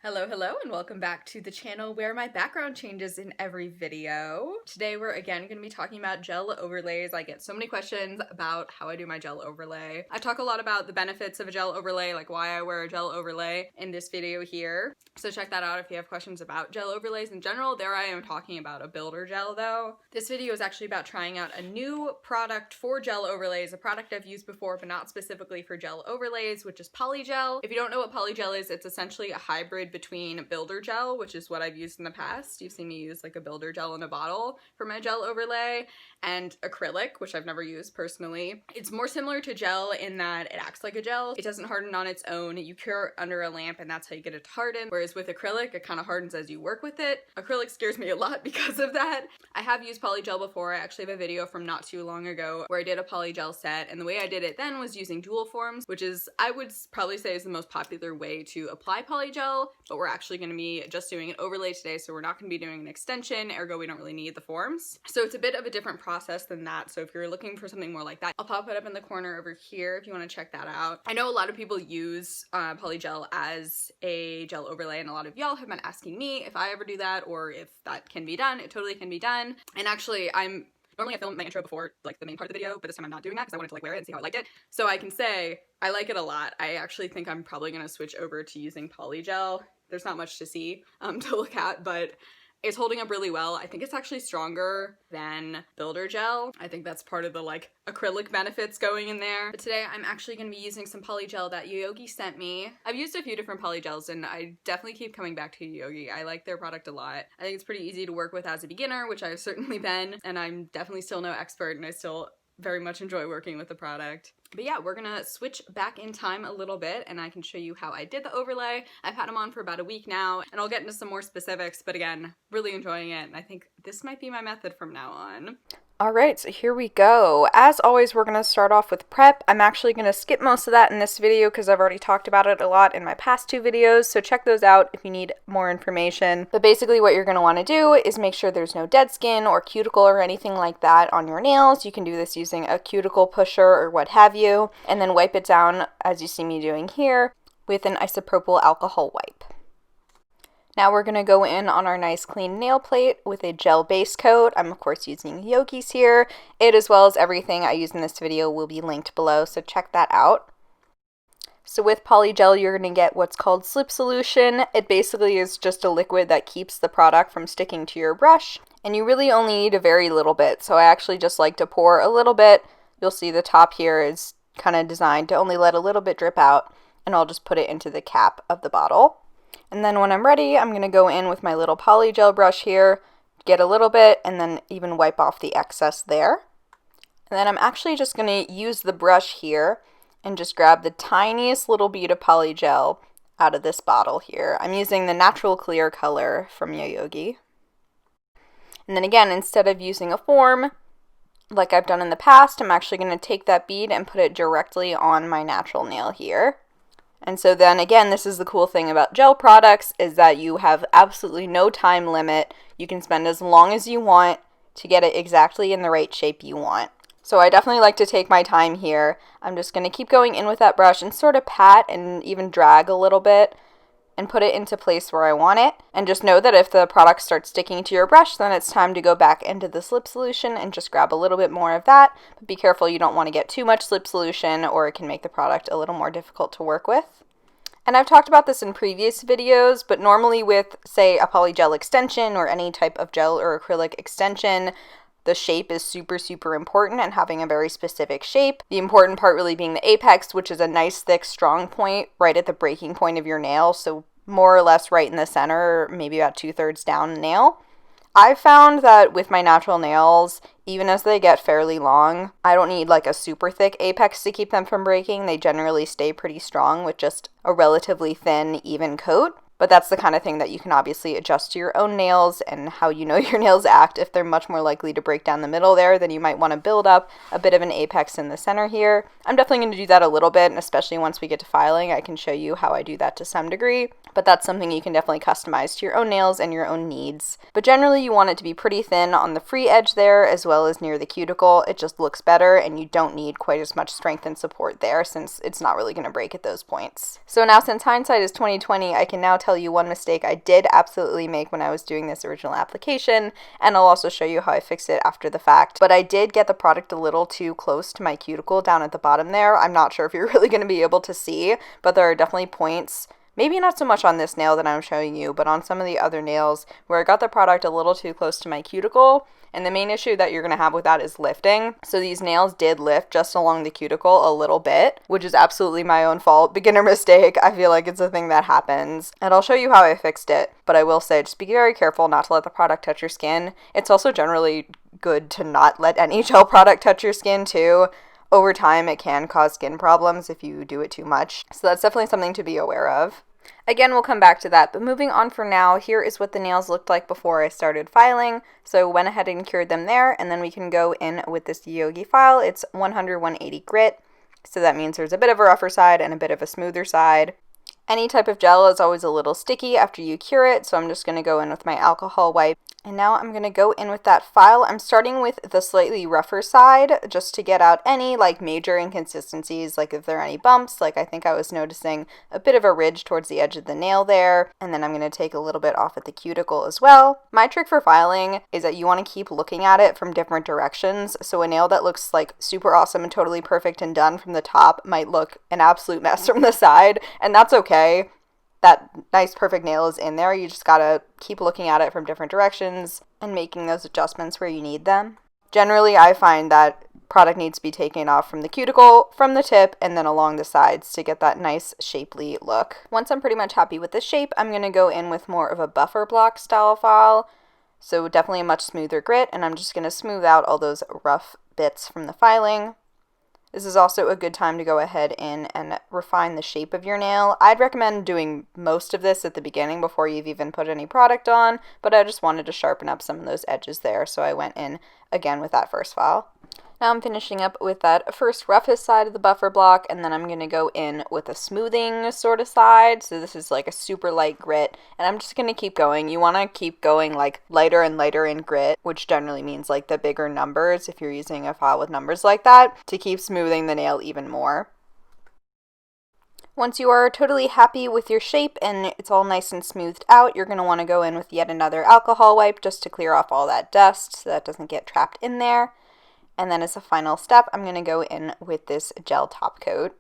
Hello, and welcome back to the channel where my background changes in every video. Today we're again going to be talking about gel overlays. I get so many questions about how I do my gel overlay. I talk a lot about the benefits of a gel overlay, like why I wear a gel overlay in this video here. So check that out if you have questions about gel overlays in general. There I am talking about a builder gel though. This video is actually about trying out a new product for gel overlays, a product I've used before but not specifically for gel overlays, which is Polygel. If you don't know what Polygel is, it's essentially a hybrid between builder gel, which is what I've used in the past. You've seen me use like a builder gel in a bottle for my gel overlay, and acrylic, which I've never used personally. It's more similar to gel in that it acts like a gel. It doesn't harden on its own. You cure it under a lamp and that's how you get it to harden. Whereas with acrylic, it kind of hardens as you work with it. Acrylic scares me a lot because of that. I have used polygel before. I actually have a video from not too long ago where I did a polygel set, and the way I did it then was using dual forms, which is, I would probably say, is the most popular way to apply polygel, but we're actually going to be just doing an overlay today, so we're not going to be doing an extension, ergo we don't really need the forms. So it's a bit of a different process than that, so if you're looking for something more like that, I'll pop it up in the corner over here if you want to check that out. I know a lot of people use polygel as a gel overlay, and a lot of y'all have been asking me if I ever do that or if that can be done. It totally can be done. And actually, normally I film my intro before like the main part of the video, but this time I'm not doing that because I wanted to like wear it and see how I liked it. So I can say I like it a lot. I actually think I'm probably gonna switch over to using polygel. There's not much to see to look at, but it's holding up really well. I think it's actually stronger than builder gel. I think that's part of the like acrylic benefits going in there. But today I'm actually going to be using some polygel that Yayoge sent me. I've used a few different polygels and I definitely keep coming back to Yayoge. I like their product a lot. I think it's pretty easy to work with as a beginner, which I've certainly been, and I'm definitely still no expert, and I still very much enjoy working with the product. But yeah, we're gonna switch back in time a little bit and I can show you how I did the overlay. I've had them on for about a week now and I'll get into some more specifics, but again, really enjoying it, and I think this might be my method from now on. Alright, so here we go. As always, we're going to start off with prep. I'm actually going to skip most of that in this video because I've already talked about it a lot in my past two videos, so check those out if you need more information. But basically what you're going to want to do is make sure there's no dead skin or cuticle or anything like that on your nails. You can do this using a cuticle pusher or what have you, and then wipe it down, as you see me doing here, with an isopropyl alcohol wipe. Now we're going to go in on our nice clean nail plate with a gel base coat. I'm of course using Yayoge's here. It, as well as everything I use in this video, will be linked below, so check that out. So with polygel, you're going to get what's called slip solution. It basically is just a liquid that keeps the product from sticking to your brush, and you really only need a very little bit, so I actually just like to pour a little bit. You'll see the top here is kind of designed to only let a little bit drip out, and I'll just put it into the cap of the bottle. And then when I'm ready, I'm going to go in with my little polygel brush here, get a little bit, and then even wipe off the excess there. And then I'm actually just going to use the brush here and just grab the tiniest little bead of polygel out of this bottle here. I'm using the natural clear color from Yayoge. And then again, instead of using a form like I've done in the past, I'm actually going to take that bead and put it directly on my natural nail here. And so then again, this is the cool thing about gel products, is that you have absolutely no time limit. You can spend as long as you want to get it exactly in the right shape you want. So I definitely like to take my time here. I'm just going to keep going in with that brush and sort of pat and even drag a little bit and put it into place where I want it. And just know that if the product starts sticking to your brush, then it's time to go back into the slip solution and just grab a little bit more of that. But be careful, you don't want to get too much slip solution or it can make the product a little more difficult to work with. And I've talked about this in previous videos, but normally with, say, a polygel extension or any type of gel or acrylic extension, the shape is super important, and having a very specific shape. The important part really being the apex, which is a nice thick strong point right at the breaking point of your nail, so more or less right in the center, maybe about 2/3 down the nail. I've found that with my natural nails, even as they get fairly long, I don't need like a super thick apex to keep them from breaking. They generally stay pretty strong with just a relatively thin, even coat. But that's the kind of thing that you can obviously adjust to your own nails and how you know your nails act. If they're much more likely to break down the middle there, then you might want to build up a bit of an apex in the center here. I'm definitely going to do that a little bit, and especially once we get to filing, I can show you how I do that to some degree. But that's something you can definitely customize to your own nails and your own needs. But generally you want it to be pretty thin on the free edge there as well as near the cuticle. It just looks better, and you don't need quite as much strength and support there since it's not really going to break at those points. So now, since hindsight is 20/20, I can now tell you one mistake I did absolutely make when I was doing this original application, and I'll also show you how I fixed it after the fact. But I did get the product a little too close to my cuticle down at the bottom there. I'm not sure if you're really going to be able to see, but there are definitely points, maybe not so much on this nail that I'm showing you, but on some of the other nails where I got the product a little too close to my cuticle. And the main issue that you're going to have with that is lifting. So these nails did lift just along the cuticle a little bit, which is absolutely my own fault. Beginner mistake. I feel like it's a thing that happens. And I'll show you how I fixed it. But I will say, just be very careful not to let the product touch your skin. It's also generally good to not let any gel product touch your skin too. Over time, it can cause skin problems if you do it too much. So that's definitely something to be aware of. Again, we'll come back to that, but moving on for now, here is what the nails looked like before I started filing. So I went ahead and cured them there, and then we can go in with this Yayoge file. It's 100-180 grit, so that means there's a bit of a rougher side and a bit of a smoother side. Any type of gel is always a little sticky after you cure it, so I'm just going to go in with my alcohol wipe. And now I'm going to go in with that file. I'm starting with the slightly rougher side just to get out any like major inconsistencies, like if there are any bumps, like I think I was noticing a bit of a ridge towards the edge of the nail there. And then I'm going to take a little bit off at the cuticle as well. My trick for filing is that you want to keep looking at it from different directions. So a nail that looks like super awesome and totally perfect and done from the top might look an absolute mess from the side, and that's okay. That nice perfect nail is in there. You just gotta keep looking at it from different directions and making those adjustments where you need them. Generally, I find that product needs to be taken off from the cuticle, from the tip, and then along the sides to get that nice shapely look. Once I'm pretty much happy with the shape, I'm gonna go in with more of a buffer block style file. So definitely a much smoother grit, and I'm just gonna smooth out all those rough bits from the filing. This is also a good time to go ahead in and refine the shape of your nail. I'd recommend doing most of this at the beginning before you've even put any product on, but I just wanted to sharpen up some of those edges there, so I went in again with that first file. Now I'm finishing up with that first roughest side of the buffer block, and then I'm going to go in with a smoothing sort of side. So this is like a super light grit, and I'm just going to keep going. You want to keep going like lighter and lighter in grit, which generally means like the bigger numbers if you're using a file with numbers like that, to keep smoothing the nail even more. Once you are totally happy with your shape and it's all nice and smoothed out, you're going to want to go in with yet another alcohol wipe just to clear off all that dust so that doesn't get trapped in there. And then as a final step, I'm going to go in with this gel top coat.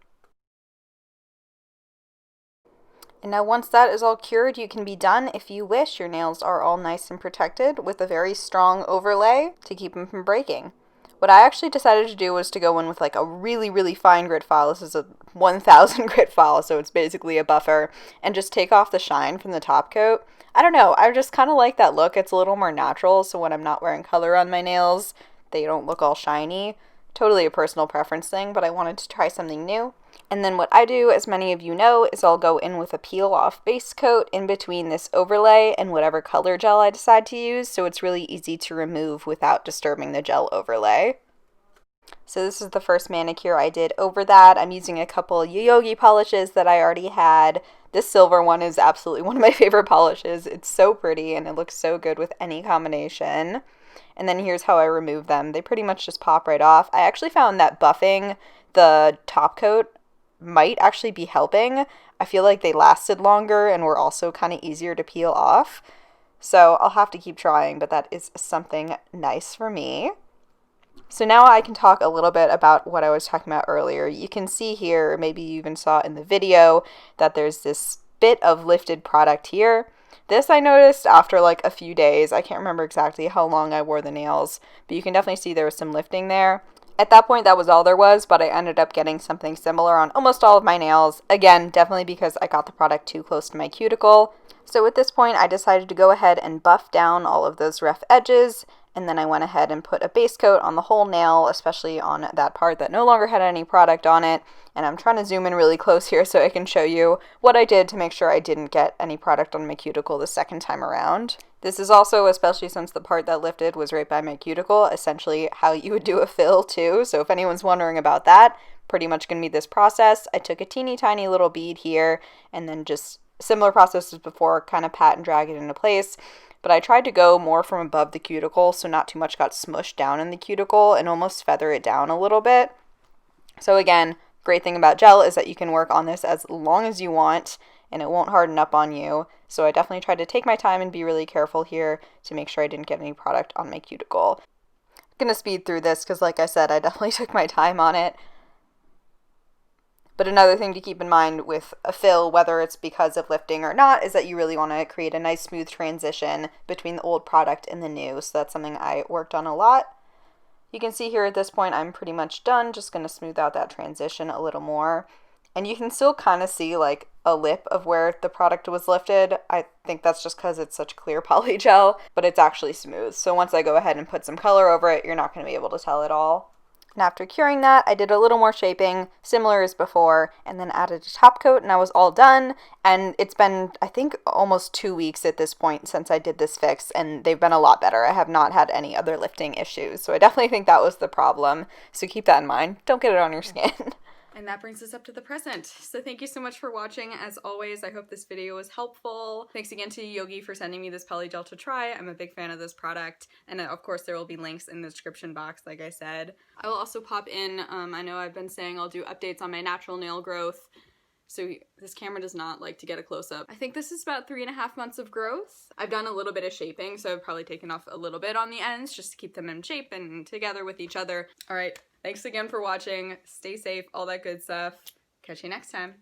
And now once that is all cured, you can be done if you wish. Your nails are all nice and protected with a very strong overlay to keep them from breaking. What I actually decided to do was to go in with like a really, really fine grit file. This is a 1000 grit file, so it's basically a buffer, and just take off the shine from the top coat. I don't know, I just kind of like that look. It's a little more natural, so when I'm not wearing color on my nails, they don't look all shiny. Totally a personal preference thing, but I wanted to try something new. And then what I do, as many of you know, is I'll go in with a peel-off base coat in between this overlay and whatever color gel I decide to use, so it's really easy to remove without disturbing the gel overlay. So this is the first manicure I did over that. I'm using a couple Yayoge polishes that I already had. This silver one is absolutely one of my favorite polishes. It's so pretty and it looks so good with any combination. And then here's how I remove them. They pretty much just pop right off. I actually found that buffing the top coat might actually be helping. I feel like they lasted longer and were also kind of easier to peel off. So I'll have to keep trying, but that is something nice for me. So now I can talk a little bit about what I was talking about earlier. You can see here, maybe you even saw in the video, that there's this bit of lifted product here. This I noticed after like a few days. I can't remember exactly how long I wore the nails, but you can definitely see there was some lifting there. At that point, that was all there was, but I ended up getting something similar on almost all of my nails. Again, definitely because I got the product too close to my cuticle. So at this point, I decided to go ahead and buff down all of those rough edges, and then I went ahead and put a base coat on the whole nail, especially on that part that no longer had any product on it. And I'm trying to zoom in really close here so I can show you what I did to make sure I didn't get any product on my cuticle the second time around. This is also, especially since the part that lifted was right by my cuticle, essentially how you would do a fill too. So if anyone's wondering about that, pretty much going to be this process. I took a teeny tiny little bead here and then just similar process as before, kind of pat and drag it into place. But I tried to go more from above the cuticle so not too much got smushed down in the cuticle and almost feather it down a little bit. So again, great thing about gel is that you can work on this as long as you want. and it won't harden up on you. So I definitely tried to take my time and be really careful here to make sure I didn't get any product on my cuticle. I'm going to speed through this because, like I said, I definitely took my time on it. But another thing to keep in mind with a fill, whether it's because of lifting or not, is that you really want to create a nice smooth transition between the old product and the new. So that's something I worked on a lot. You can see here at this point I'm pretty much done, just going to smooth out that transition a little more. And you can still kind of see like a lip of where the product was lifted. I think that's just because it's such clear polygel, but it's actually smooth. So once I go ahead and put some color over it, you're not going to be able to tell at all. And after curing that, I did a little more shaping, similar as before, and then added a top coat, and I was all done. And it's been, I think, almost 2 weeks at this point since I did this fix, and they've been a lot better. I have not had any other lifting issues, so I definitely think that was the problem. So keep that in mind. Don't get it on your skin. And that brings us up to the present. So thank you so much for watching. As always, I hope this video was helpful. Thanks again to Yayoge for sending me this polygel to try. I'm a big fan of this product. And of course, there will be links in the description box, like I said. I will also pop in, I know I've been saying I'll do updates on my natural nail growth. So this camera does not like to get a close-up. I think this is about 3.5 months of growth. I've done a little bit of shaping, so I've probably taken off a little bit on the ends just to keep them in shape and together with each other. All right, thanks again for watching. Stay safe, all that good stuff. Catch you next time.